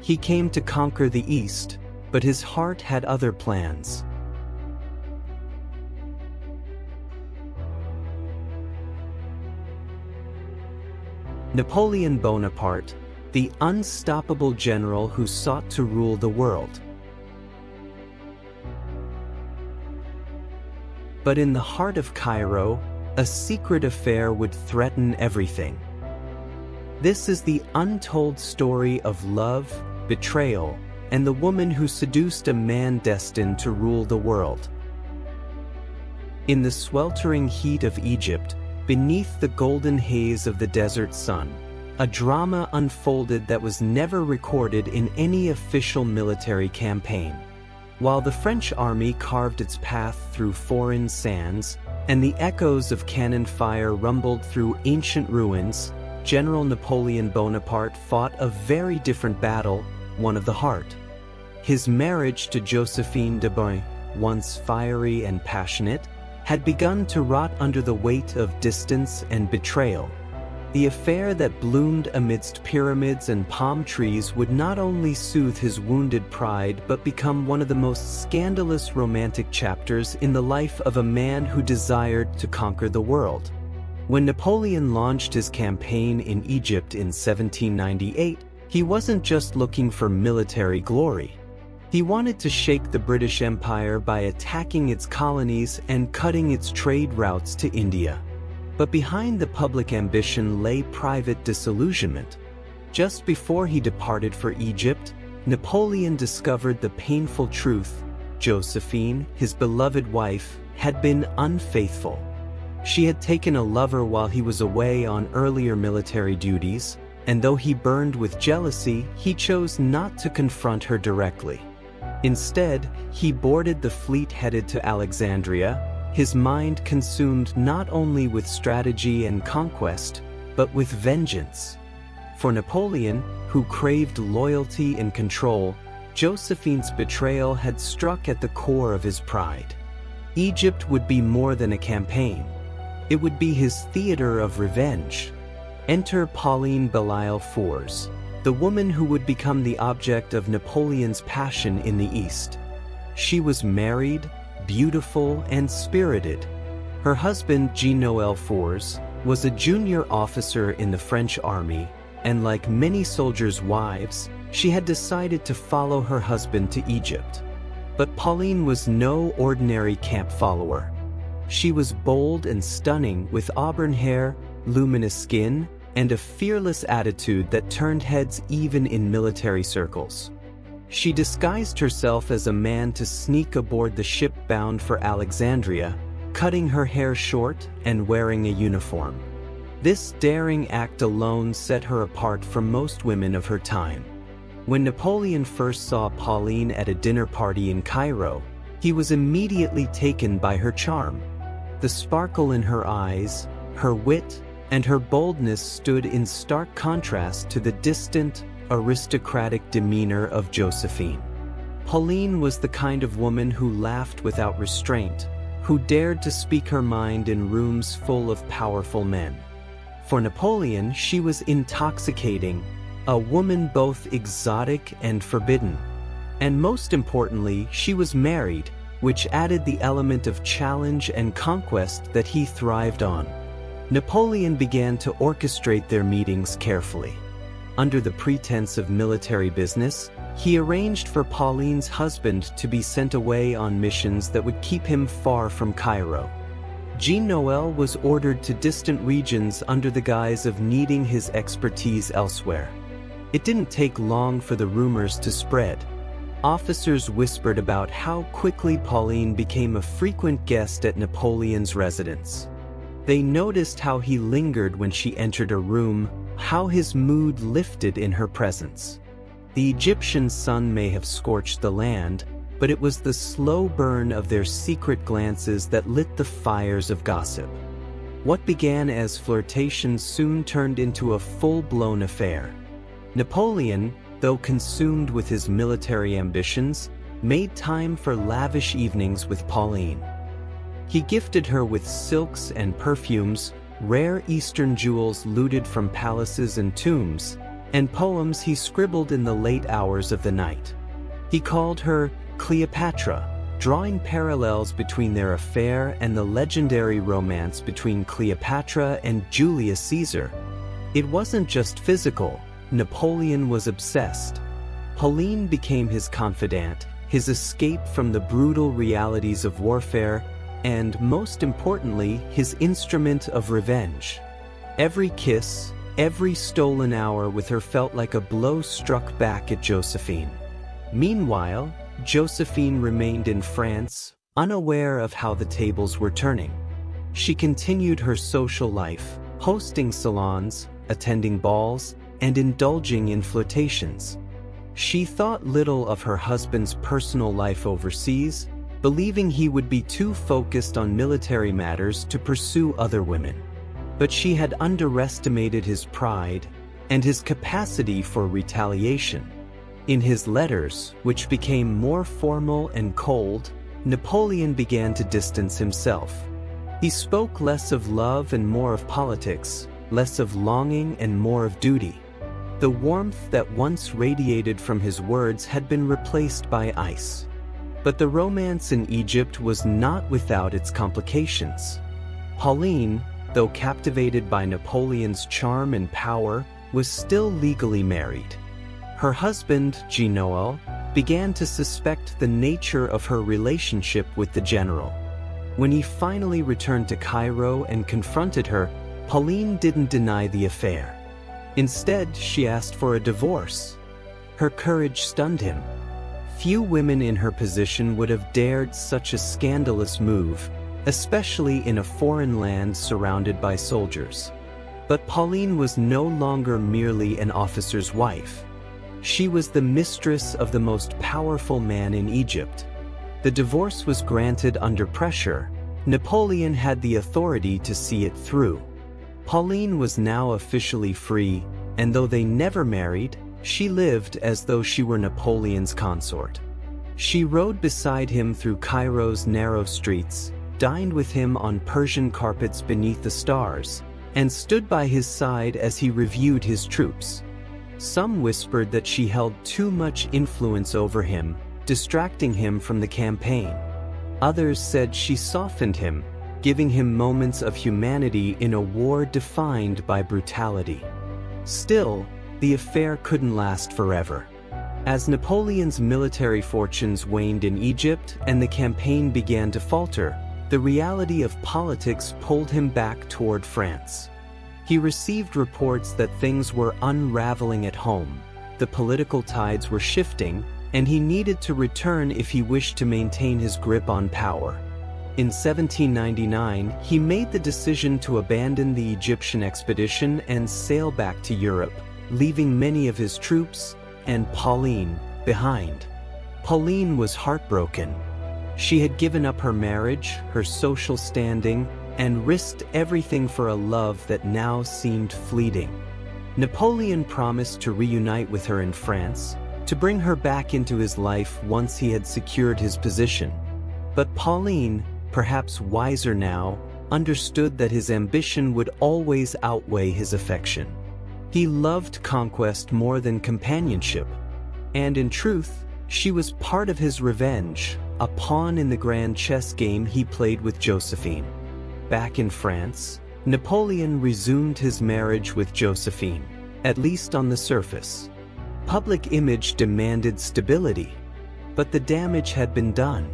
He came to conquer the East, but his heart had other plans. Napoleon Bonaparte, the unstoppable general who sought to rule the world. But in the heart of Cairo, a secret affair would threaten everything. This is the untold story of love, betrayal, and the woman who seduced a man destined to rule the world. In the sweltering heat of Egypt, beneath the golden haze of the desert sun, a drama unfolded that was never recorded in any official military campaign. While the French army carved its path through foreign sands, and the echoes of cannon fire rumbled through ancient ruins, General Napoleon Bonaparte fought a very different battle, one of the heart. His marriage to Josephine de Beaune, once fiery and passionate, had begun to rot under the weight of distance and betrayal. The affair that bloomed amidst pyramids and palm trees would not only soothe his wounded pride but become one of the most scandalous romantic chapters in the life of a man who desired to conquer the world. When Napoleon launched his campaign in Egypt in 1798, he wasn't just looking for military glory. He wanted to shake the British Empire by attacking its colonies and cutting its trade routes to India. But behind the public ambition lay private disillusionment. Just before he departed for Egypt, Napoleon discovered the painful truth: Josephine, his beloved wife, had been unfaithful. She had taken a lover while he was away on earlier military duties, and though he burned with jealousy, he chose not to confront her directly. Instead, he boarded the fleet headed to Alexandria, his mind consumed not only with strategy and conquest, but with vengeance. For Napoleon, who craved loyalty and control, Josephine's betrayal had struck at the core of his pride. Egypt would be more than a campaign. It would be his theater of revenge. Enter Pauline Fourès, the woman who would become the object of Napoleon's passion in the East. She was married, beautiful, and spirited. Her husband, Jean-Noël Fourès, was a junior officer in the French army, and like many soldiers' wives, she had decided to follow her husband to Egypt. But Pauline was no ordinary camp follower. She was bold and stunning, with auburn hair, luminous skin, and a fearless attitude that turned heads even in military circles. She disguised herself as a man to sneak aboard the ship bound for Alexandria, cutting her hair short and wearing a uniform. This daring act alone set her apart from most women of her time. When Napoleon first saw Pauline at a dinner party in Cairo, he was immediately taken by her charm. The sparkle in her eyes, her wit, and her boldness stood in stark contrast to the distant, aristocratic demeanor of Josephine. Pauline was the kind of woman who laughed without restraint, who dared to speak her mind in rooms full of powerful men. For Napoleon, she was intoxicating, a woman both exotic and forbidden. And most importantly, she was married, which added the element of challenge and conquest that he thrived on. Napoleon began to orchestrate their meetings carefully. Under the pretense of military business, he arranged for Pauline's husband to be sent away on missions that would keep him far from Cairo. Jean-Noël was ordered to distant regions under the guise of needing his expertise elsewhere. It didn't take long for the rumors to spread. Officers whispered about how quickly Pauline became a frequent guest at Napoleon's residence. They noticed how he lingered when she entered a room, how his mood lifted in her presence. The Egyptian sun may have scorched the land, but it was the slow burn of their secret glances that lit the fires of gossip. What began as flirtation soon turned into a full-blown affair. Napoleon, though consumed with his military ambitions, made time for lavish evenings with Pauline. He gifted her with silks and perfumes, rare Eastern jewels looted from palaces and tombs, and poems he scribbled in the late hours of the night. He called her Cleopatra, drawing parallels between their affair and the legendary romance between Cleopatra and Julius Caesar. It wasn't just physical. Napoleon was obsessed. Pauline became his confidant, his escape from the brutal realities of warfare, and, most importantly, his instrument of revenge. Every kiss, every stolen hour with her felt like a blow struck back at Josephine. Meanwhile, Josephine remained in France, unaware of how the tables were turning. She continued her social life, hosting salons, attending balls, and indulging in flirtations. She thought little of her husband's personal life overseas, believing he would be too focused on military matters to pursue other women. But she had underestimated his pride and his capacity for retaliation. In his letters, which became more formal and cold, Napoleon began to distance himself. He spoke less of love and more of politics, less of longing and more of duty. The warmth that once radiated from his words had been replaced by ice. But the romance in Egypt was not without its complications. Pauline, though captivated by Napoleon's charm and power, was still legally married. Her husband, Genoa, began to suspect the nature of her relationship with the general. When he finally returned to Cairo and confronted her, Pauline didn't deny the affair. Instead, she asked for a divorce. Her courage stunned him. Few women in her position would have dared such a scandalous move, especially in a foreign land surrounded by soldiers. But Pauline was no longer merely an officer's wife. She was the mistress of the most powerful man in Egypt. The divorce was granted under pressure. Napoleon had the authority to see it through. Pauline was now officially free, and though they never married, she lived as though she were Napoleon's consort. She rode beside him through Cairo's narrow streets, dined with him on Persian carpets beneath the stars, and stood by his side as he reviewed his troops. Some whispered that she held too much influence over him, distracting him from the campaign. Others said she softened him, giving him moments of humanity in a war defined by brutality. Still, the affair couldn't last forever. As Napoleon's military fortunes waned in Egypt and the campaign began to falter, the reality of politics pulled him back toward France. He received reports that things were unraveling at home, the political tides were shifting, and he needed to return if he wished to maintain his grip on power. In 1799, he made the decision to abandon the Egyptian expedition and sail back to Europe, leaving many of his troops and Pauline behind. Pauline was heartbroken. She had given up her marriage, her social standing, and risked everything for a love that now seemed fleeting. Napoleon promised to reunite with her in France, to bring her back into his life once he had secured his position. But Pauline, perhaps wiser now, understood that his ambition would always outweigh his affection. He loved conquest more than companionship, and in truth, she was part of his revenge, a pawn in the grand chess game he played with Josephine. Back in France, Napoleon resumed his marriage with Josephine, at least on the surface. Public image demanded stability, but the damage had been done.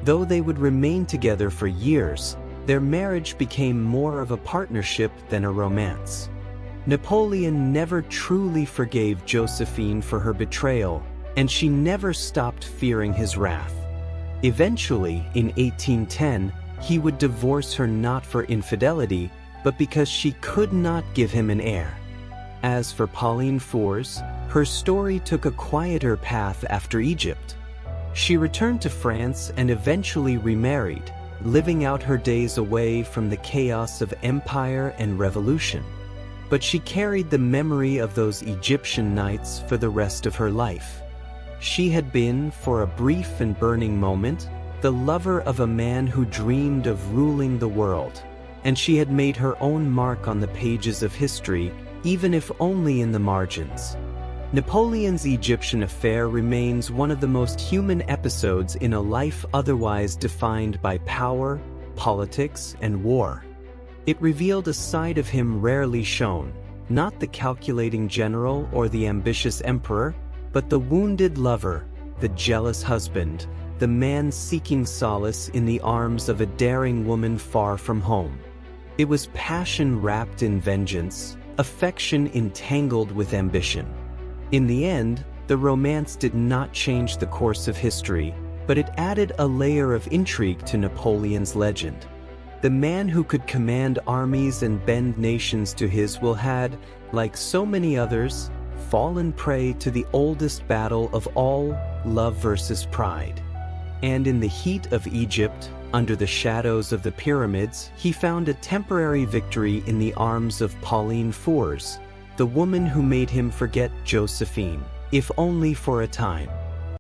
Though they would remain together for years, their marriage became more of a partnership than a romance. Napoleon never truly forgave Josephine for her betrayal, and she never stopped fearing his wrath. Eventually, in 1810, he would divorce her not for infidelity, but because she could not give him an heir. As for Pauline Fourès, her story took a quieter path after Egypt. She returned to France and eventually remarried, living out her days away from the chaos of empire and revolution. But she carried the memory of those Egyptian nights for the rest of her life. She had been, for a brief and burning moment, the lover of a man who dreamed of ruling the world, and she had made her own mark on the pages of history, even if only in the margins. Napoleon's Egyptian affair remains one of the most human episodes in a life otherwise defined by power, politics, and war. It revealed a side of him rarely shown, not the calculating general or the ambitious emperor, but the wounded lover, the jealous husband, the man seeking solace in the arms of a daring woman far from home. It was passion wrapped in vengeance, affection entangled with ambition. In the end, the romance did not change the course of history, but it added a layer of intrigue to Napoleon's legend. The man who could command armies and bend nations to his will had, like so many others, fallen prey to the oldest battle of all, love versus pride. And in the heat of Egypt, under the shadows of the pyramids, he found a temporary victory in the arms of Pauline Fourès, the woman who made him forget Josephine, if only for a time.